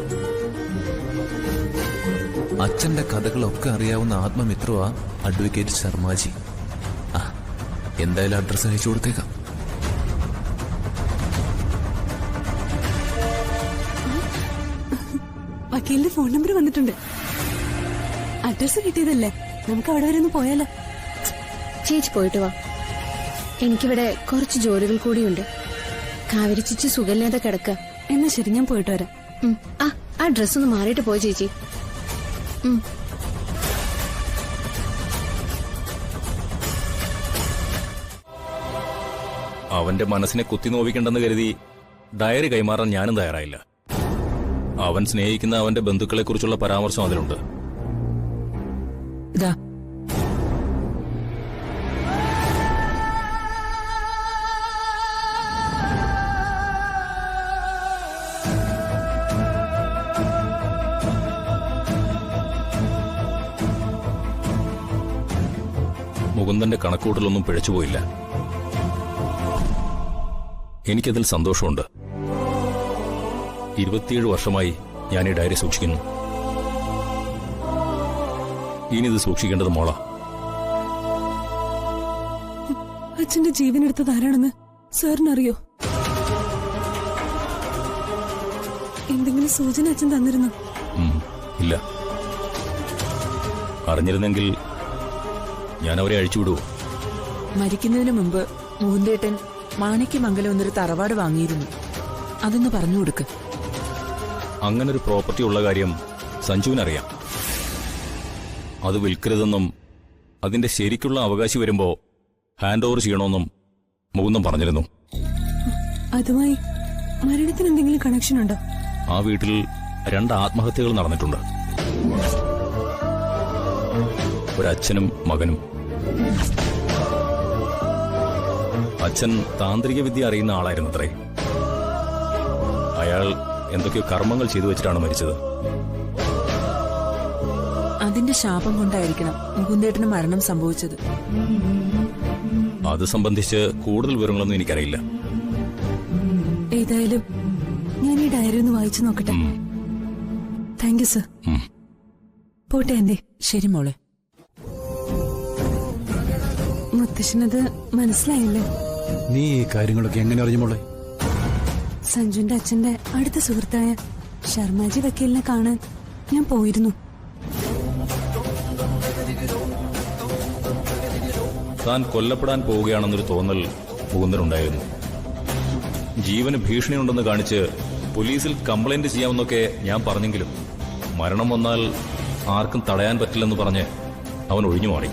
അച്ഛന്റെ കഥകളൊക്കെ അറിയാവുന്ന ആത്മമിത്രവാ അഡ്വക്കേറ്റ് ശർമാജി. എന്തായാലും അഡ്രസ് അയച്ചു കൊടുത്തേക്കാം. വക്കീലിന്റെ ഫോൺ നമ്പർ വന്നിട്ടുണ്ട്. അഡ്രസ് കിട്ടിയതല്ലേ, നമുക്ക് അവിടെ വരെ ഒന്ന് പോയാലോ? ചേച്ചി പോയിട്ട് വാ. എനിക്കിവിടെ കുറച്ച് ജോലികൾ കൂടിയുണ്ട്. കാവേരി ചേച്ചി സുഖമില്ലാതെ കിടക്കുക. എന്നാ ശരി, ഞാൻ പോയിട്ട് വരാം. ആ ഡ്രസ് ഒന്ന് മാറിയിട്ട് പോയി ചേച്ചി. അവന്റെ മനസ്സിനെ കുത്തിനോവിക്കണ്ടെന്ന് കരുതി ഡയറി കൈമാറാൻ ഞാനും തയ്യാറായില്ല. അവൻ സ്നേഹിക്കുന്ന അവന്റെ ബന്ധുക്കളെ കുറിച്ചുള്ള പരാമർശം അതിലുണ്ട്. ഇതാ മുകുന്ദന്റെ കണക്കൂട്ടലൊന്നും പിഴച്ചുപോയില്ല. എനിക്കതിൽ സന്തോഷമുണ്ട്. 27 വർഷമായി ഞാൻ ഈ ഡയറി സൂക്ഷിക്കുന്നു. ഇനിത് സൂക്ഷിക്കേണ്ടത് മോളാ. അച്ഛന്റെ ജീവൻ എടുത്തത് ആരാണെന്ന് സാറിനറിയോ? എന്തെങ്കിലും സൂചന അച്ഛൻ തന്നിരുന്നു? ഇല്ല. അറിഞ്ഞിരുന്നെങ്കിൽ ഞാൻ അവരെ അഴിച്ചുവിടുവോ? മരിക്കുന്നതിന് മുമ്പ് മുകുന്ദേട്ടൻ മാണിക്യമംഗലം എന്നൊരു തറവാട് വാങ്ങിയിരുന്നു. അതൊന്ന് പറഞ്ഞു കൊടുക്ക്. അങ്ങനൊരു പ്രോപ്പർട്ടി ഉള്ള കാര്യം സഞ്ജുവിനറിയാം. അത് വിൽക്കരുതെന്നും അതിന്റെ ശരിക്കുള്ള അവകാശി വരുമ്പോ ഹാൻഡ് ഓവർ ചെയ്യണമെന്നും മുകുന്ദൻ പറഞ്ഞിരുന്നു. അതുമായി മരണത്തിന് എന്തെങ്കിലും കണക്ഷൻ ഉണ്ടോ? ആ വീട്ടിൽ 2 ആത്മഹത്യകൾ നടന്നിട്ടുണ്ട്. ഒരച്ഛനും മകനും. അച്ഛൻ താന്ത്രിക വിദ്യ അറിയുന്ന ആളായിരുന്നത്രേ. അയാൾ എന്തൊക്കെയോ കർമ്മങ്ങൾ ചെയ്തു വെച്ചിട്ടാണ് മരിച്ചത്. അതിന്റെ ശാപം കൊണ്ടായിരിക്കണം മുകുന്ദേട്ടന് മരണം സംഭവിച്ചത്. അത് സംബന്ധിച്ച് കൂടുതൽ വിവരങ്ങളൊന്നും എനിക്കറിയില്ല. ഏതായാലും ഞാൻ ഈ ഡയറി ഒന്ന് വായിച്ചു നോക്കട്ടെ. Thank you sir. പോട്ടെ ആന്റി. ശരി മോളെ. മുത്തശ്ശനത് മനസ്സിലായില്ലേ? നീ ഈ കാര്യങ്ങളൊക്കെ എങ്ങനെ അറിഞ്ഞു മോളെ? സഞ്ജുന്റെ അച്ഛന്റെ അടുത്ത സുഹൃത്തായ ശർമാജി വക്കീലിനെ കാണാൻ ഞാൻ പോയിരുന്നു. താൻ കൊല്ലപ്പെടാൻ പോവുകയാണെന്നൊരു തോന്നൽ മുകുന്ദനുണ്ടായിരുന്നു. ജീവന് ഭീഷണിയുണ്ടെന്ന് കാണിച്ച് പോലീസിൽ കംപ്ലൈന്റ് ചെയ്യാമെന്നൊക്കെ ഞാൻ പറഞ്ഞെങ്കിലും മരണം വന്നാൽ ആർക്കും തടയാൻ പറ്റില്ലെന്ന് പറഞ്ഞ് അവൻ ഒഴിഞ്ഞു മാറി.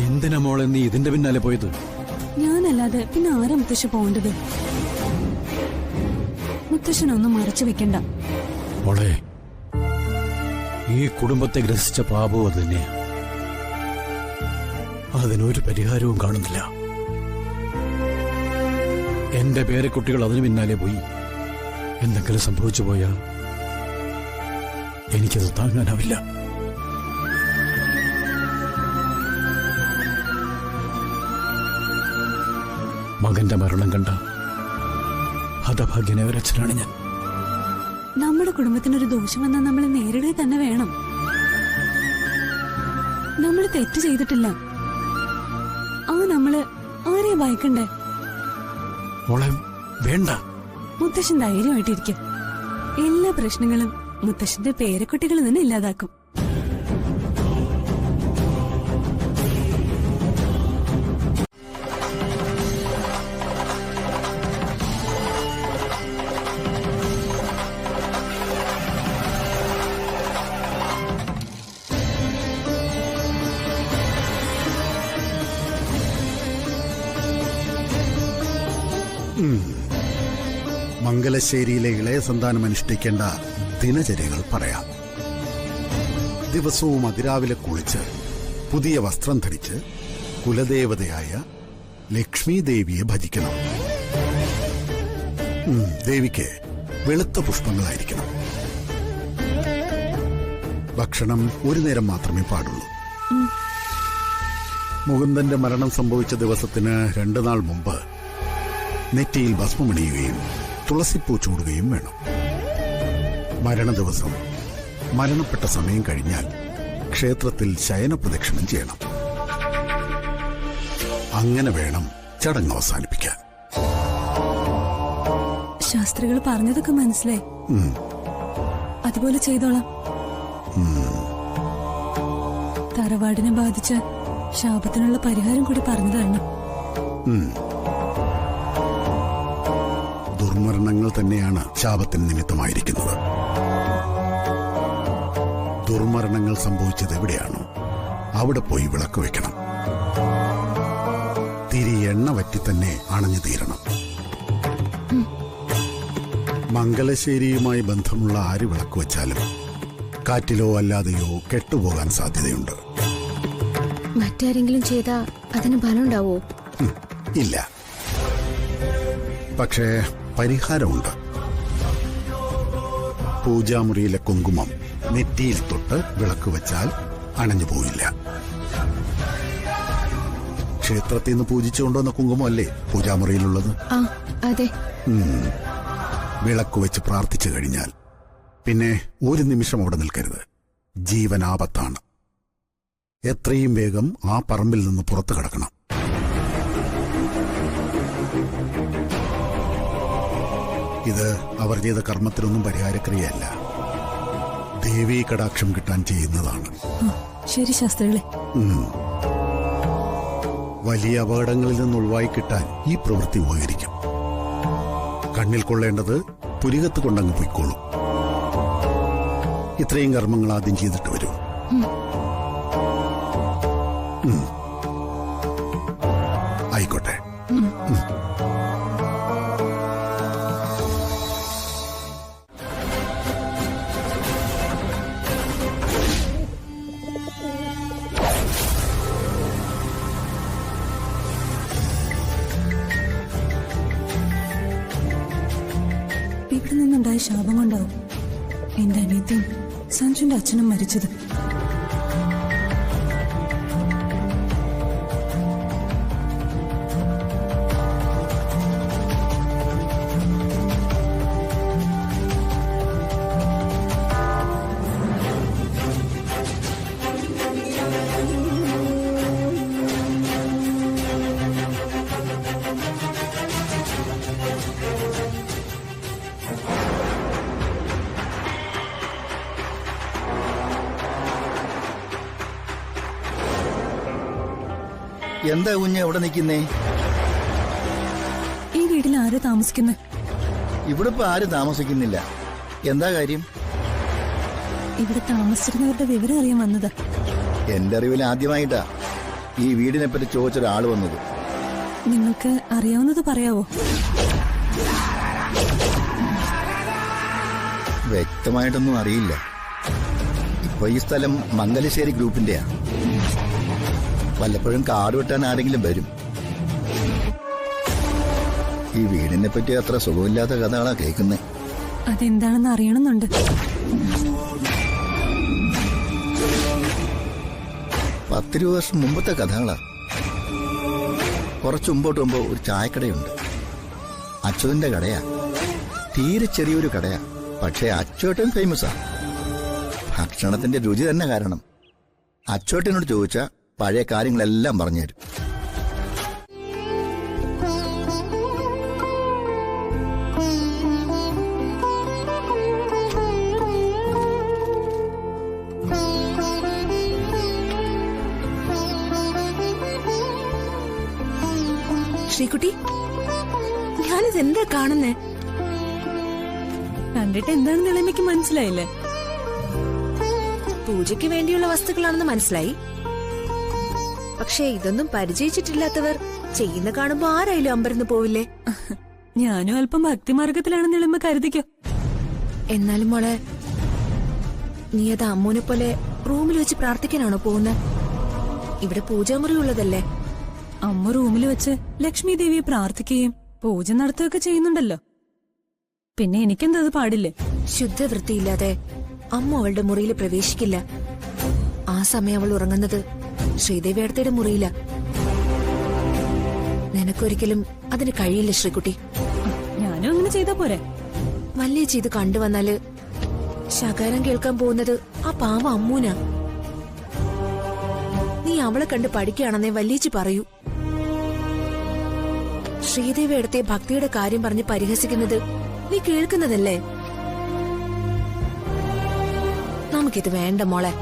എന്തിനാ മോളെ നീ ഇതിന്റെ പിന്നാലെ പോയത്? ഞാനല്ലാതെ പിന്നെ ആരാ മുത്തശ്ശ പോകേണ്ടത്? മുത്തശ്ശനൊന്നും മറച്ചു വെക്കണ്ട. മോളെ, ഈ കുടുംബത്തെ ഗ്രസിച്ച പാപവും അത് തന്നെയാ. അതിനൊരു പരിഹാരവും കാണുന്നില്ല. എന്റെ പേരക്കുട്ടികൾ അതിനു പിന്നാലെ പോയി. എന്തെങ്കിലും സംഭവിച്ചു പോയാ എനിക്കത് താങ്ങാനാവില്ല. മകന്റെ മരണം കണ്ട ഹതഭാഗ്യനെ ഒരച്ഛനാണ് ഞാൻ. നമ്മുടെ കുടുംബത്തിനൊരു ദോഷം വന്നാൽ നമ്മൾ നേരിടുക തന്നെ വേണം. നമ്മൾ തെറ്റ് ചെയ്തിട്ടില്ല. നമ്മള് ആരെയും ഭയക്കണ്ടേ? മോളെ വേണ്ട. മുത്തശ്ശൻ ധൈര്യമായിട്ടിരിക്കും. എല്ലാ പ്രശ്നങ്ങളും മുത്തശ്ശന്റെ പേരക്കുട്ടികൾ തന്നെ ഇല്ലാതാക്കും. മംഗലശ്ശേരിയിലെ ഇളയ സന്താനം അനുഷ്ഠിക്കേണ്ട ദിനചര്യകൾ പറയാം. ദിവസവും അതിരാവിലെ കുളിച്ച് പുതിയ വസ്ത്രം ധരിച്ച് കുലദേവതയായ ലക്ഷ്മി ദേവിയെ ഭജിക്കണം. ദേവിക്ക് വെളുത്ത പുഷ്പങ്ങളായിരിക്കണം. ഭക്ഷണം ഒരു നേരം മാത്രമേ പാടുള്ളൂ. മുകുന്ദന്റെ മരണം സംഭവിച്ച ദിവസത്തിന് 2 നാൾ മുമ്പ് നെറ്റിയിൽ ഭസ്മമണിയുകയും തുളസിപ്പൂ ചൂടുകയും വേണം. മരണ ദിവസം മരണപ്പെട്ട സമയം കഴിഞ്ഞാൽ ക്ഷേത്രത്തിൽ ശയന പ്രദക്ഷിണം ചെയ്യണം. അങ്ങനെ വേണം ചടങ്ങ് അവസാനിപ്പിക്കാൻ. ശാസ്ത്രികൾ പറഞ്ഞതൊക്കെ മനസ്സിലായി. അതുപോലെ ചെയ്തോളാം. തറവാടിനെ ബാധിച്ച ശാപത്തിനുള്ള പരിഹാരം കൂടി പറഞ്ഞു തരണം. ദുർമരണങ്ങൾ തന്നെയാണ് ശാപത്തിന് നിമിത്തമായിരിക്കുന്നത്. ദുർമരണങ്ങൾ സംഭവിച്ചത് എവിടെയാണോ അവിടെ പോയി വിളക്ക് വെക്കണം. തിരി എണ്ണ വറ്റി തന്നെ അണഞ്ഞു തീരണം. മംഗലശ്ശേരിയുമായി ബന്ധമുള്ള ആര് വിളക്ക് വെച്ചാലും കാറ്റിലോ അല്ലാതെയോ കെട്ടുപോകാൻ സാധ്യതയുണ്ട്. മറ്റാരെങ്കിലും ചെയ്താ അതിന് ഫലമുണ്ടാവോ? ഇല്ല. പക്ഷേ പരിഹാരമുണ്ട്. പൂജാമുറിയിലെ കുങ്കുമം നെറ്റിയിൽ തൊട്ട് വിളക്ക് വെച്ചാൽ അണഞ്ഞു പോയില്ല. ക്ഷേത്രത്തിൽ നിന്ന് പൂജിച്ചുകൊണ്ടുവന്ന കുങ്കുമല്ലേ പൂജാമുറിയിലുള്ളത്? അതെ. വിളക്ക് വെച്ച് പ്രാർത്ഥിച്ചു കഴിഞ്ഞാൽ പിന്നെ ഒരു നിമിഷം അവിടെ നിൽക്കരുത്. ജീവനാപത്താണ്. എത്രയും വേഗം ആ പറമ്പിൽ നിന്ന് പുറത്തു കടക്കണം. ഇത് അവർ ചെയ്ത കർമ്മത്തിനൊന്നും പരിഹാരക്രിയയല്ല, ദേവീ കടാക്ഷം കിട്ടാൻ ചെയ്യുന്നതാണ്. ശരി ശാസ്ത്രികളെ. വലിയ അപകടങ്ങളിൽ നിന്ന് ഒഴിവായി കിട്ടാൻ ഈ പ്രവൃത്തി ഉപകരിക്കും. കണ്ണിൽ കൊള്ളേണ്ടത് പുരികത്ത് കൊണ്ടങ്ങ് പൊയ്ക്കോളും. ഇത്രയും കർമ്മങ്ങൾ ആദ്യം ചെയ്തിട്ട് വരൂ. ആയിക്കോട്ടെ. ഇവിടെ നിന്ന് എന്റെ അനിയത്തിയും സഞ്ജുന്റെ അച്ഛനും മരിച്ചത്. എന്താ കുഞ്ഞ് എവിടെ നിൽക്കുന്നേ? ഈ വീട്ടിൽ ആര് താമസിക്കുന്നത്? ഇവിടെ ഇപ്പൊ ആരും താമസിക്കുന്നില്ല. എന്താ കാര്യം? ഇവിടെ താമസിച്ചിരുന്നവരുടെ വിവരം അറിയാൻ വന്നത്. എന്റെ അറിവിൽ ആദ്യമായിട്ടാ ഈ വീടിനെ പറ്റി ചോദിച്ചൊരാള് വന്നത്. നിങ്ങൾക്ക് അറിയാവുന്നത് പറയാവോ? വ്യക്തമായിട്ടൊന്നും അറിയില്ല. ഇപ്പൊ ഈ സ്ഥലം മംഗലശ്ശേരി ഗ്രൂപ്പിന്റെയാ. വല്ലപ്പോഴും കാട് വെട്ടാൻ ആരെങ്കിലും വരും. ഈ വീടിനെ പറ്റി അത്ര സുഖമില്ലാത്ത കഥകളാ കേൾക്കുന്നേ. അതെന്താണെന്ന് അറിയണമെന്നുണ്ട്. 10 വർഷം മുമ്പത്തെ കഥകളാ. കുറച്ചു മുമ്പോട്ട് പോകുമ്പോ ഒരു ചായക്കടയുണ്ട്. അച്യുതന്റെ കടയാ. തീരെ ചെറിയൊരു കടയാ. പക്ഷേ അച്ചോട്ടൻ ഫേമസാ. ഭക്ഷണത്തിന്റെ രുചി തന്നെ കാരണം. അച്ചോട്ടനോട് ചോദിച്ചാ പഴയ കാര്യങ്ങളെല്ലാം പറഞ്ഞുതരും. ശ്രീകുട്ടി, ഞാനിത് എന്താ കാണുന്നേ? കണ്ടിട്ട് എന്താണെന്ന് ഇളമയ്ക്ക് മനസ്സിലായില്ലേ? പൂജയ്ക്ക് വേണ്ടിയുള്ള വസ്തുക്കളാണെന്ന് മനസ്സിലായി. പക്ഷേ ഇതൊന്നും പരിചയിച്ചിട്ടില്ലാത്തവർ ചെയ്യുന്ന കാണുമ്പോ ആരായാലും അമ്പരന്ന് പോവില്ലേ? ഞാനും അല്പം ഭക്തിമാർഗത്തിലാണെന്ന് ഇളമ കരുതിക്കോ. എന്നാലും മോളെ, നീ അത് അമ്മൂനെ പോലെ റൂമിൽ വെച്ച് പ്രാർത്ഥിക്കാനാണോ പോകുന്നത്? ഇവിടെ പൂജാമുറി ഉള്ളതല്ലേ? അമ്മ റൂമിൽ വെച്ച് ലക്ഷ്മി ദേവിയെ പ്രാർത്ഥിക്കുകയും പൂജ നടത്തുകയൊക്കെ ചെയ്യുന്നുണ്ടല്ലോ. പിന്നെ എനിക്കെന്തത് പാടില്ലേ? ശുദ്ധവൃത്തിയില്ലാതെ അമ്മ അവളുടെ മുറിയിൽ പ്രവേശിക്കില്ല. ആ സമയം അവൾ ഉറങ്ങുന്നത് ശ്രീദേവി അടുത്തയുടെ മുറിയില്ല. നിനക്കൊരിക്കലും അതിന് കഴിയില്ല ശ്രീകുട്ടി. ഞാനും അങ്ങനെ ചെയ്താ പോരെ? വല്യ ചെയ്ത് കണ്ടുവന്നാല് ശകാരം കേൾക്കാൻ പോകുന്നത് ആ പാവ അമ്മൂനാ. നീ അവളെ കണ്ട് പഠിക്കുകയാണെന്നേ വല്യേച്ചി പറയൂ. ശ്രീദേവി അടുത്തെ ഭക്തിയുടെ കാര്യം പറഞ്ഞ് പരിഹസിക്കുന്നത് നീ കേൾക്കുന്നതല്ലേ? നമുക്കിത് വേണ്ട മോളെ.